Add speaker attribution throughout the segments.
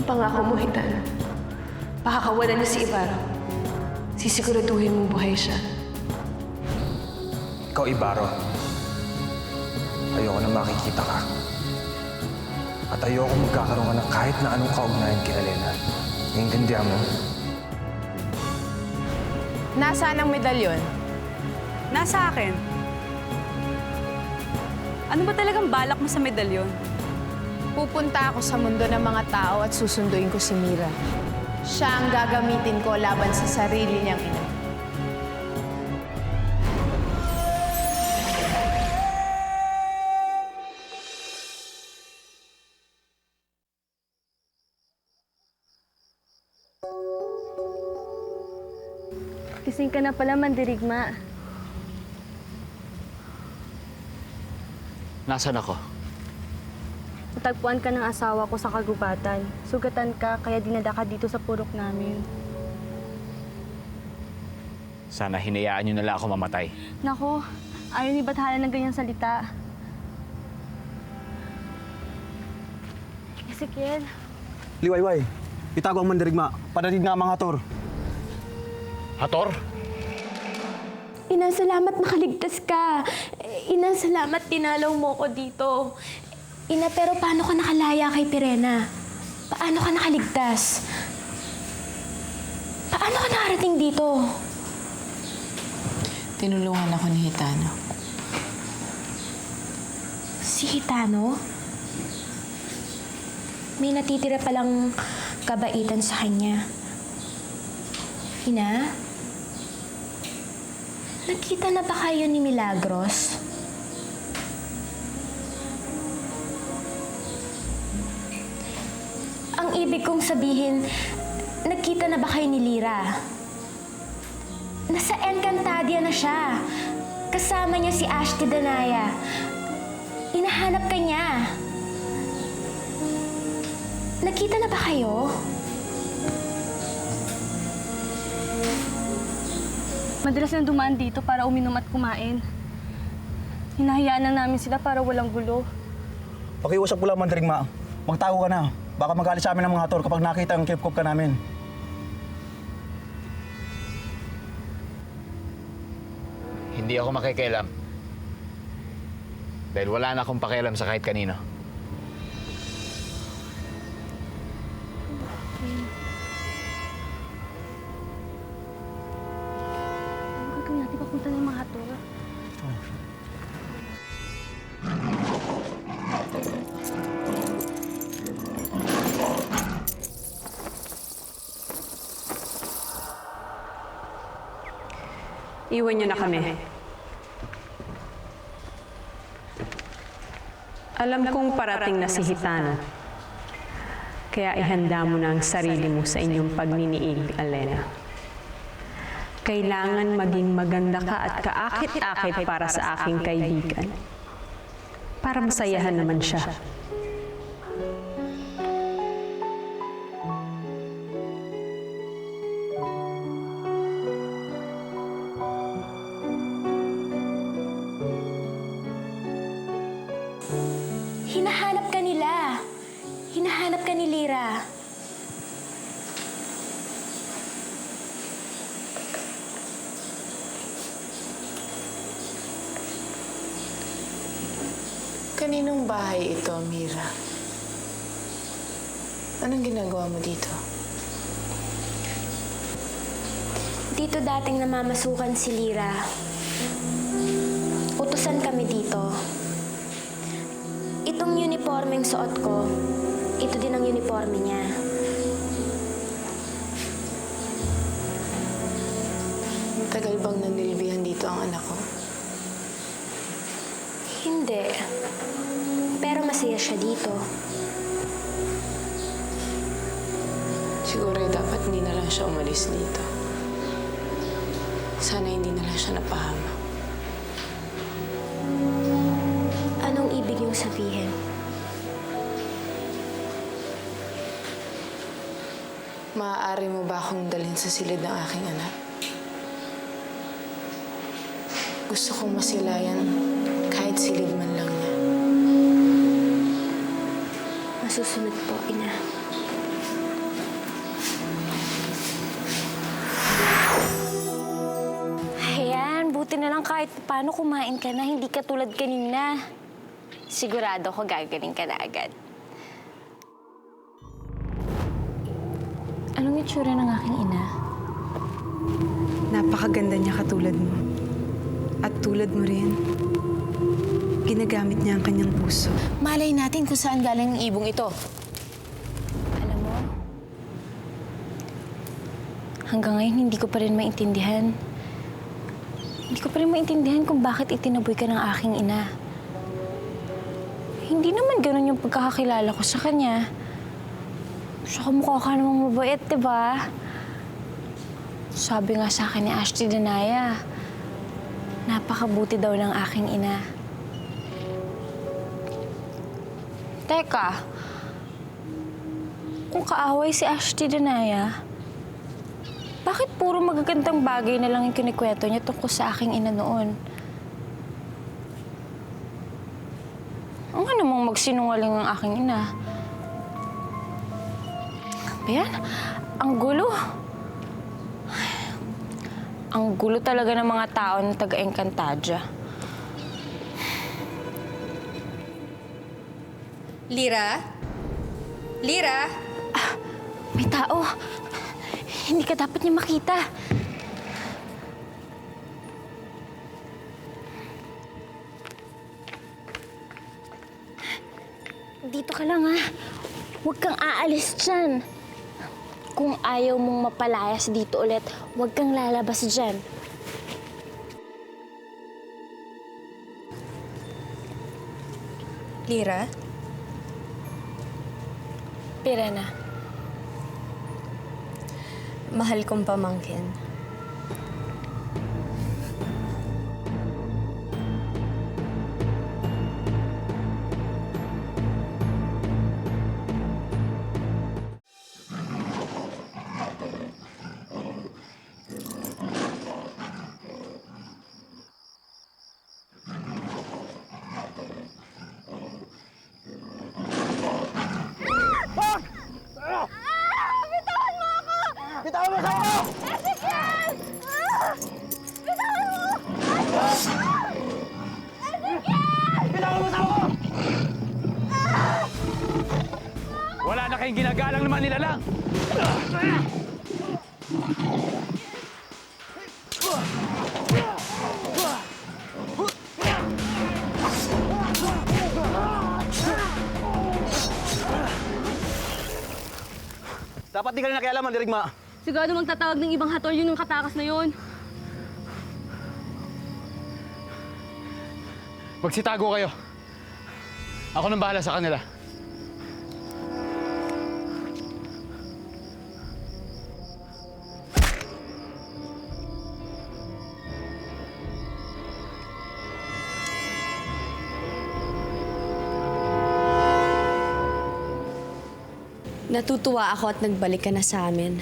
Speaker 1: Ang pangako mo, Hitano. Pakakawalan niya si Ibarra. Sisiguraduhin mong buhay siya.
Speaker 2: Ikaw, Ibarra. Ayoko na makikita ka. At ayoko magkakaroon ka ng kahit na anong kaugnayan kay Elena. Naiintindihan mo?
Speaker 3: Nasaan ang medalyon?
Speaker 4: Nasa akin. Ano ba talagang balak mo sa medalyon?
Speaker 3: Pupunta ako sa mundo ng mga tao at susunduin ko si Mira. Siya ang gagamitin ko laban sa sarili niyang ina.
Speaker 5: Gising ka na pala, Mandirigma.
Speaker 6: Nasaan ako?
Speaker 5: Natagpuan ka ng asawa ko sa kagubatan. Sugatan ka, kaya dinala ka dito sa purok namin.
Speaker 6: Sana hinayaan niyo na lang ako mamatay.
Speaker 5: Nako, ayaw ni Bathala ng ganyang salita. Ezekiel,
Speaker 7: Liwayway, itago ang Mandirigma. Padating nga ang mga Hator.
Speaker 6: Hator?
Speaker 8: Ina, salamat nakaligtas ka. Ina, salamat tinalaw mo ko dito. Ina, pero paano ka nakalaya kay Pirena? Paano ka nakaligtas? Paano ka nakarating dito?
Speaker 3: Tinulungan ako ni Hitano.
Speaker 8: Si Hitano? May natitira palang kabaitan sa kanya. Ina? Nakita na ba kayo ni Milagros? Ang ibig kong sabihin, nagkita na ba kayo ni Lira? Nasa Encantadia na siya. Kasama niya si Ashti Danaya. Hinahanap ka niya. Nagkita na ba kayo?
Speaker 5: madalas na dumaan dito para uminom at kumain. Hinahayaan na namin sila para walang gulo.
Speaker 7: Pakiusap ko lang, Mandirigma. Magtago ka na. Baka magalit sa amin ang mga Hator kapag nakita ang kilpkop ka namin.
Speaker 6: Hindi ako makikialam. Dahil wala na akong pakialam sa kahit kanino.
Speaker 5: Ano gagawin natin papunta ng mga Hator?
Speaker 4: Iwan niyo na kami. Alam kong parating na si Hitano. Kaya ihanda mo na ang sarili mo sa inyong pagniniig, Elena. Kailangan maging maganda ka at kaakit-akit para sa aking kaibigan. Para masayahan naman siya.
Speaker 8: Hinahanap ka nila. Hinahanap ka ni Lira.
Speaker 3: Kaninong bahay ito, Mira? Anong ginagawa mo dito?
Speaker 8: Dito dating namamasukan si Lira. Utusan kami dito. Itong uniformeng suot ko, ito din ang uniforme niya.
Speaker 3: Matagal bang nanilbihan dito ang anak ko?
Speaker 8: Hindi. Pero masaya siya dito.
Speaker 3: Siguro dapat hindi na lang siya umalis dito. Sana hindi na lang siya napahama.
Speaker 8: Anong ibig niyong sabihin?
Speaker 3: Maaari mo ba akong dalhin sa silid ng aking anak? Gusto kong masilayan kahit silid man lang niya.
Speaker 8: Masusunod po, Ina. kailangan kahit paano kumain ka na, hindi ka tulad kanina. Sigurado ko gagaling ka na agad. Anong itsura ng aking ina?
Speaker 9: Napakaganda niya katulad mo. At tulad mo rin, ginagamit niya ang kanyang puso.
Speaker 3: Malay natin kung saan galing ang ibong ito.
Speaker 8: Alam mo, hanggang ngayon hindi ko pa rin maintindihan. Hindi ko pa rin maintindihan kung bakit itinaboy ka ng aking ina. Hindi naman ganun yung pagkakakilala ko sa kanya. Saka mukha ka namang mabait, diba? Sabi nga sa akin ni Ashley Danaya, napakabuti daw ng aking ina. Teka, kung kaaway si Ashley Danaya, bakit puro magagandang bagay na lang yung kinikwento niya tungkol sa aking ina noon? Ang nga namang magsinungaling ang aking ina. Ayan, ang gulo. Ang gulo talaga ng mga tao ng taga-Encantadia.
Speaker 10: Lira? Lira?
Speaker 8: May tao. Hindi ka dapat niya makita. Dito ka lang, ha? Huwag kang aalis dyan. Kung ayaw mong mapalayas dito ulit, huwag kang lalabas dyan.
Speaker 10: Lira?
Speaker 8: Pirena.
Speaker 10: Mahal kong pamangkin.
Speaker 7: Bitawan mo sa ako!
Speaker 8: Ezekiel! Bitawan mo!
Speaker 7: Bitawan mo sa ako!
Speaker 6: Wala na kayong ginagalang naman nila lang!
Speaker 7: Dapat di ka na nakialaman, Dirigma.
Speaker 5: Sigurado magtatawag ng ibang hatol yun yung katakas na yun.
Speaker 6: Magsitago kayo. Ako nang bahala sa kanila.
Speaker 10: Natutuwa ako at nagbalik ka na sa amin.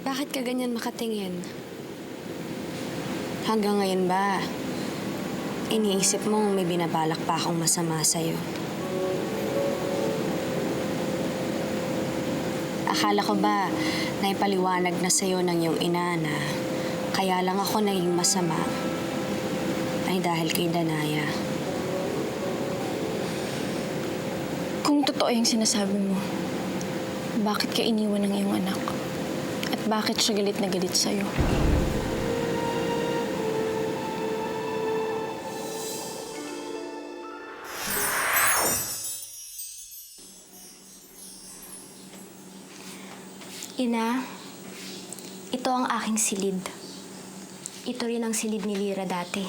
Speaker 10: Bakit ka ganyan makatingin? Hanggang ngayon ba, iniisip mong may binabalak pa akong masama sa'yo? Akala ko ba na ipaliwanag na sa'yo ng iyong ina na kaya lang ako naging masama ay dahil kay Danaya.
Speaker 8: Kung totoo yung sinasabi mo, bakit ka iniwan ng iyong anak? At bakit siya galit na galit sa'yo?
Speaker 5: Ina, ito ang aking silid. Ito rin ang silid ni Lira dati.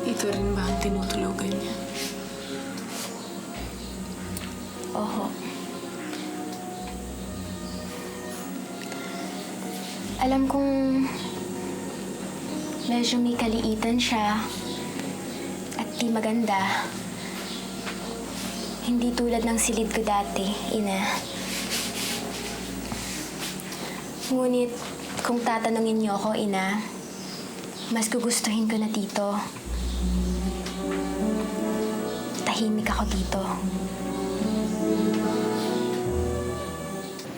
Speaker 9: Ito rin ba ang tinutulugan niya?
Speaker 5: Oho. Alam kong
Speaker 8: Medyo may kaliitan siya. At di maganda. Hindi tulad ng silid ko dati, Ina. Ngunit, kung tatanungin niyo ako, Ina, mas gugustuhin ko na dito. Tahimik ako dito.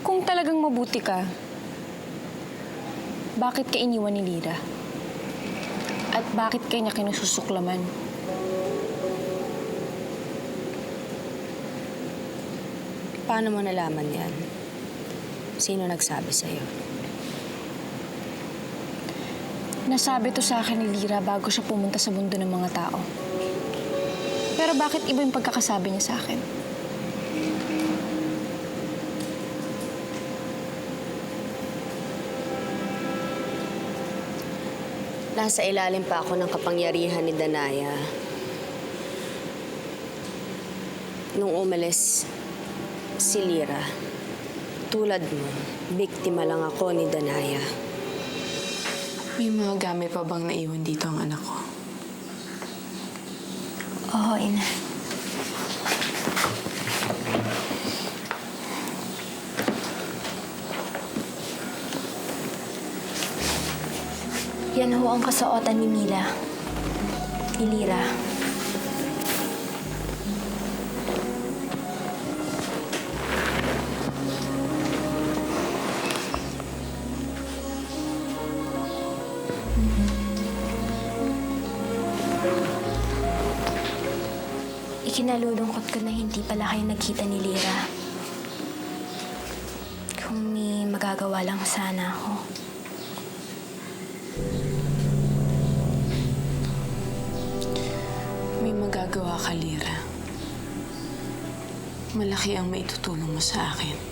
Speaker 5: Kung talagang mabuti ka, bakit ka iniwan ni Lira? At bakit ka niya kinususuklaman?
Speaker 10: Paano mo nalaman yan? Sino nagsabi sa'yo?
Speaker 5: Nasabi to sa akin ni Lira bago siya pumunta sa mundo ng mga tao. Pero bakit iba yung pagkakasabi niya sa akin?
Speaker 10: Nasa ilalim pa ako ng kapangyarihan ni Danaya. Nung umalis si Lira, tulad mo, biktima lang ako ni Danaya.
Speaker 9: May mga gamit pa bang naiwan dito ang anak ko?
Speaker 8: Oo, Ina. Yan ho ang kasuotan ni Mila. Ni Lira. Ikinalulungkot ko na hindi pala kayo nagkita ni Lira. Kung may magagawa lang sana ako.
Speaker 9: May magagawa ka, Lira. Malaki ang maitutulong mo sa akin.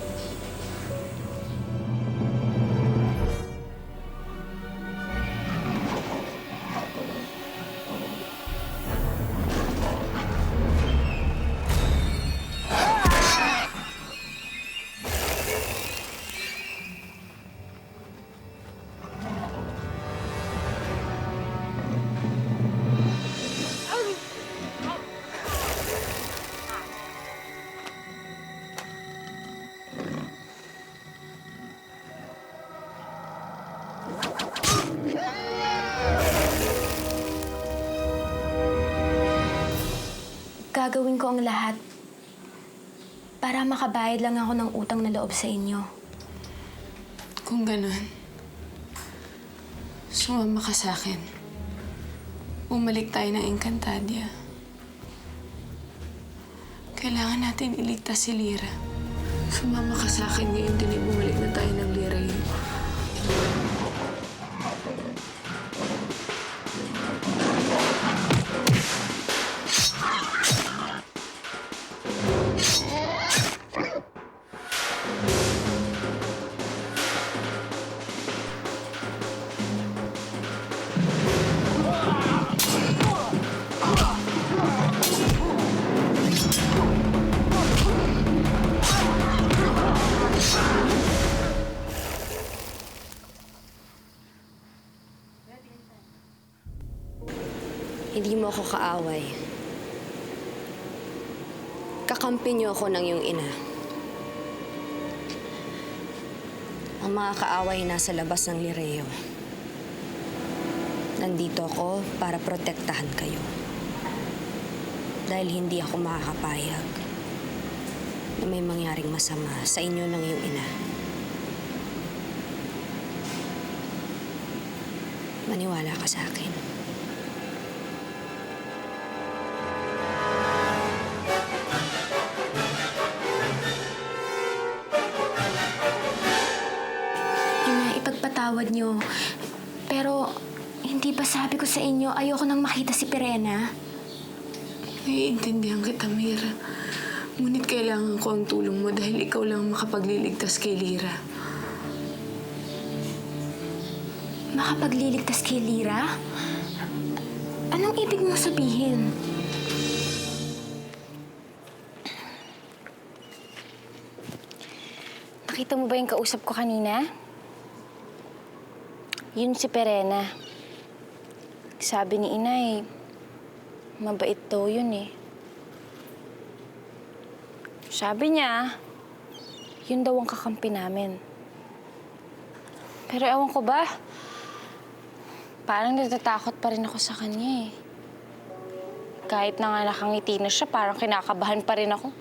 Speaker 8: Gagawin ko ang lahat para makabayad lang ako ng utang na loob sa inyo.
Speaker 9: Kung ganun, sumama ka sa akin. Bumalik tayo ng Encantadia. Kailangan natin iligtas si Lira. Sumama ka sa akin ngayon din, bumalik na tayo ng Lira yun.
Speaker 10: Hindi mo ako kaaway. Kakampi niyo ako ng iyong ina. Ang mga kaaway nasa labas ng Lireo. Nandito ako para protektahan kayo. Dahil hindi ako makakapayag na may mangyaring masama sa inyo ng iyong ina. Maniwala ka sa akin.
Speaker 8: Ipagpatawad niyo. Pero, hindi ba sabi ko sa inyo, ayoko nang makita si Pirena?
Speaker 9: Naiintindihan kita, Mira. Ngunit kailangan ko ang tulong mo dahil ikaw lang makapagliligtas kay Lira.
Speaker 8: Makapagliligtas kay Lira? Anong ibig mong sabihin?
Speaker 5: Nakita mo ba yung kausap ko kanina? Yun si Pirena.
Speaker 8: Sabi ni Inay, mabait daw yun eh. Sabi niya, yun daw ang kakampi namin. Pero ewan ko ba, parang natatakot pa rin ako sa kanya eh. Kahit na nga nakangiti na siya, parang kinakabahan pa rin ako.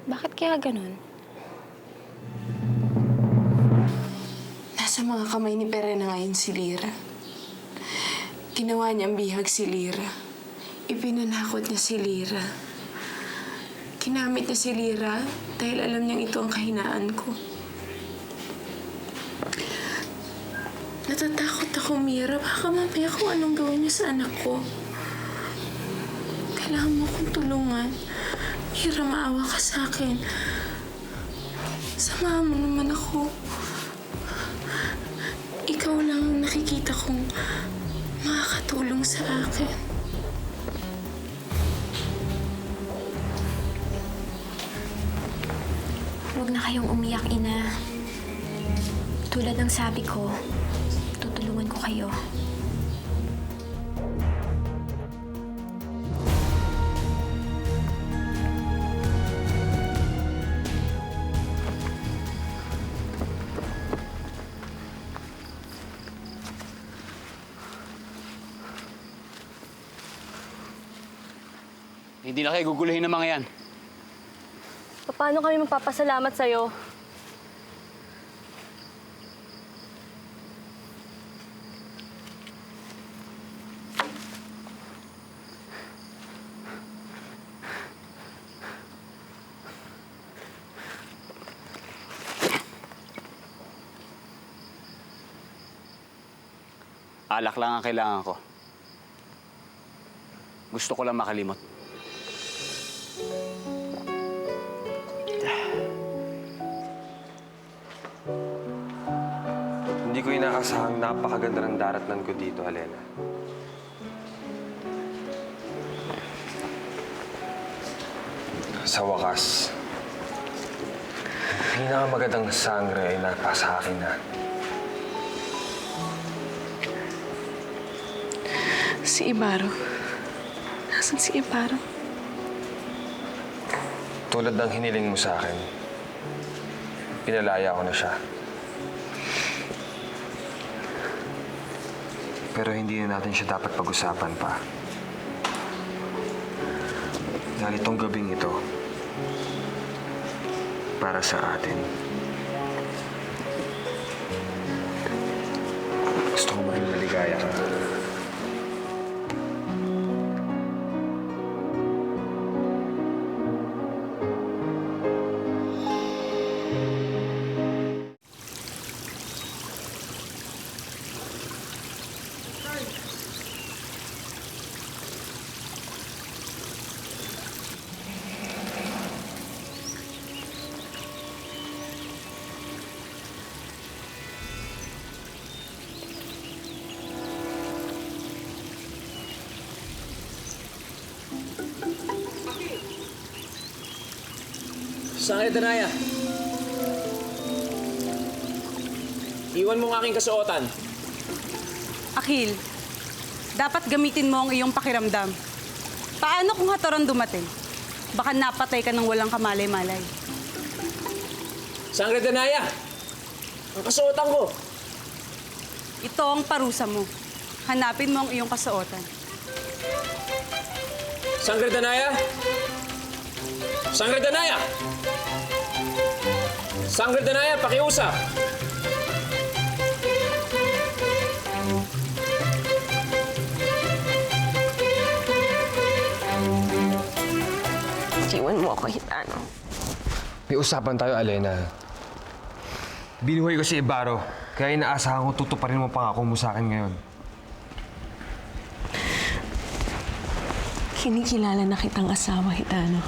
Speaker 8: Bakit kaya ganun?
Speaker 3: Nasa mga kamay ni Perena ngayon si Lira. Ginawa niyang bihag si Lira. Ipinanakot niya si Lira. Kinamit niya si Lira dahil alam niyang ito ang kahinaan ko. Natatakot ako, Mira. Baka mamaya kung anong gawin niya sa anak ko. Kailangan mo akong tulungan. Mira, maawa ka sa akin. Samahan mo naman ako. Ikaw lang ang nakikita kong makakatulong sa akin.
Speaker 8: Huwag na kayong umiyak, Ina. Tulad ng sabi ko, tutulungan ko kayo.
Speaker 6: Hindi na kayo guguluhin ng mga yan.
Speaker 1: Paano kami magpapasalamat sa'yo?
Speaker 6: Alak lang ang kailangan ko. Gusto ko lang makalimot.
Speaker 2: Hindi ko inaasahang napakaganda ng daratnan ko dito, Alena. Sa wakas, pinakamagandang sangre ay napasa akin na.
Speaker 1: Si Ibaro. Nasaan si Ibaro?
Speaker 2: Tulad ng hiniling mo sa akin, pinalaya ko na siya. Pero hindi na natin siya dapat pag-usapan pa. Dahil itong gabing ito, para sa atin. Gusto ko maging maligaya ka.
Speaker 11: Sangre Danaya. Iwan mo ang aking kasuotan.
Speaker 12: Akhil, dapat gamitin mo ang iyong pakiramdam. Paano kung hatoran dumating? Baka napatay ka ng walang kamalay-malay.
Speaker 11: Sangre Danaya! Ang kasuotan ko!
Speaker 12: Ito ang parusa mo. Hanapin mo ang iyong kasuotan.
Speaker 11: Sangre Danaya! Sangre Danaya! Sangre Danaya, pakiusap!
Speaker 1: Iwan mo ako, Hitano.
Speaker 2: May usapan tayo, Alena. Binuhay ko si Ibaro, kaya inaasahan ko tutuparin mo pangako mo sa akin ngayon.
Speaker 1: Kinikilala na kitang asawa, Hitano.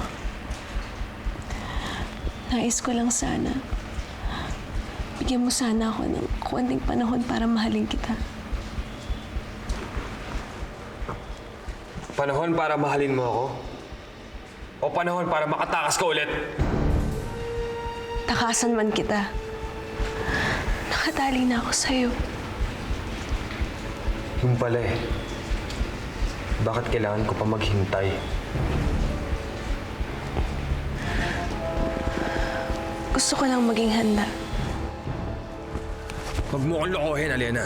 Speaker 1: Nais ko lang sana, bigyan mo sana ako ng konting panahon para mahalin kita.
Speaker 2: Panahon para mahalin mo ako? O panahon para makatakas ka ulit?
Speaker 1: Takasan man kita, nakatali na ako sa'yo.
Speaker 2: Yung pala eh. Bakit kailangan ko pa maghintay?
Speaker 1: Gusto ko lang maging handa.
Speaker 2: Huwag mo akong lokohin, Alena.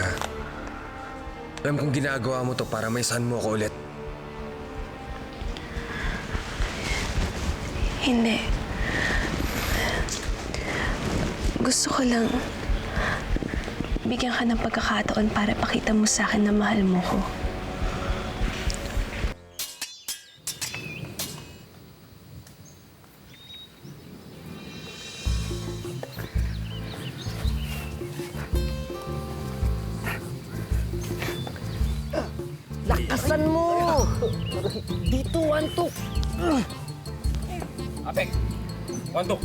Speaker 2: Alam kong ginagawa mo to para maisahan mo ako ulit.
Speaker 1: Hindi. Gusto ko lang bigyan ka ng pagkakataon para pakita mo sa akin na mahal mo ko.
Speaker 13: Lakasan mo! Dito, antok!
Speaker 11: Apeng! Wantok!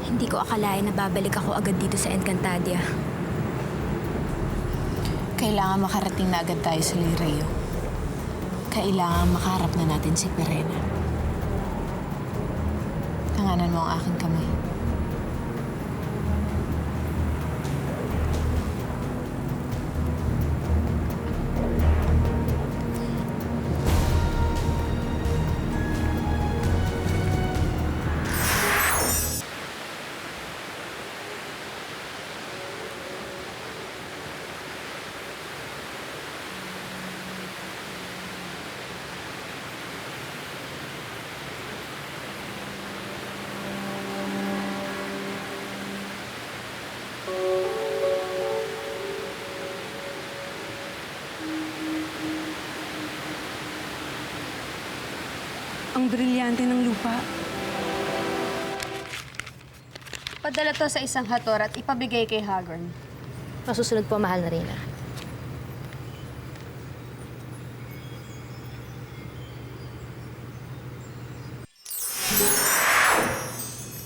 Speaker 8: Hindi ko akalain na babalik ako agad dito sa Encantadia.
Speaker 3: Kailangan makarating na agad tayo sa Lireo. Kailangan makaharap na natin si Perena. Tanganan mo ang aking kamay.
Speaker 12: Ang brilyante ng lupa.
Speaker 10: Padala to sa isang hator at ipabigay kay Hagorn.
Speaker 8: Masusunod po, mahal na Reyna.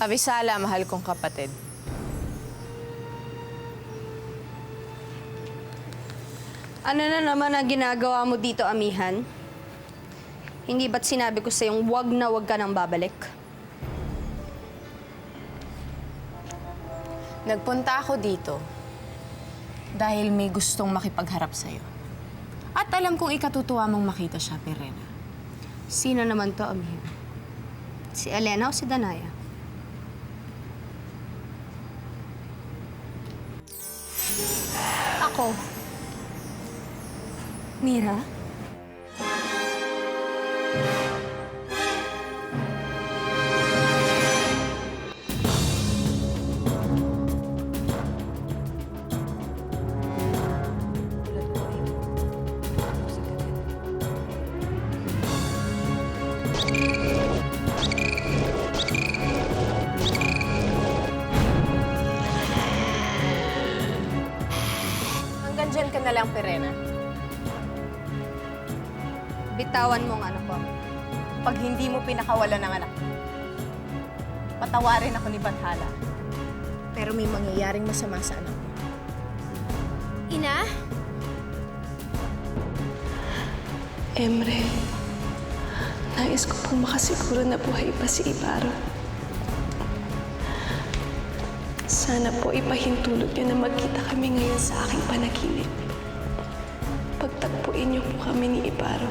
Speaker 3: Abisala, mahal kong kapatid.
Speaker 10: Ano na naman ang ginagawa mo dito, amihan? Hindi ba't sinabi ko sa'yong wag na wag ka nang babalik?
Speaker 3: Nagpunta ako dito dahil may gustong makipagharap sa'yo. At alam kong ikatutuwa mong makita siya, Perena.
Speaker 10: Sino naman to, amihan? Si Elena o si Danaya?
Speaker 8: Ako. Mira?
Speaker 3: Hanggang dyan ka na lang, Perena.
Speaker 10: Bitawan mo ang anak ko.
Speaker 3: Pag hindi mo pinakawalan ng anak mo, patawarin ako ni Bathala. Pero may mangyayaring masama sa anak mo.
Speaker 8: Ina?
Speaker 1: Emre, nais ko pong makasiguro na buhay pa si Ibaro. Sana po ipahintulot niyo na magkita kami ngayon sa aking panaginip. Pagtagpuin niyo po kami ni Ibaro.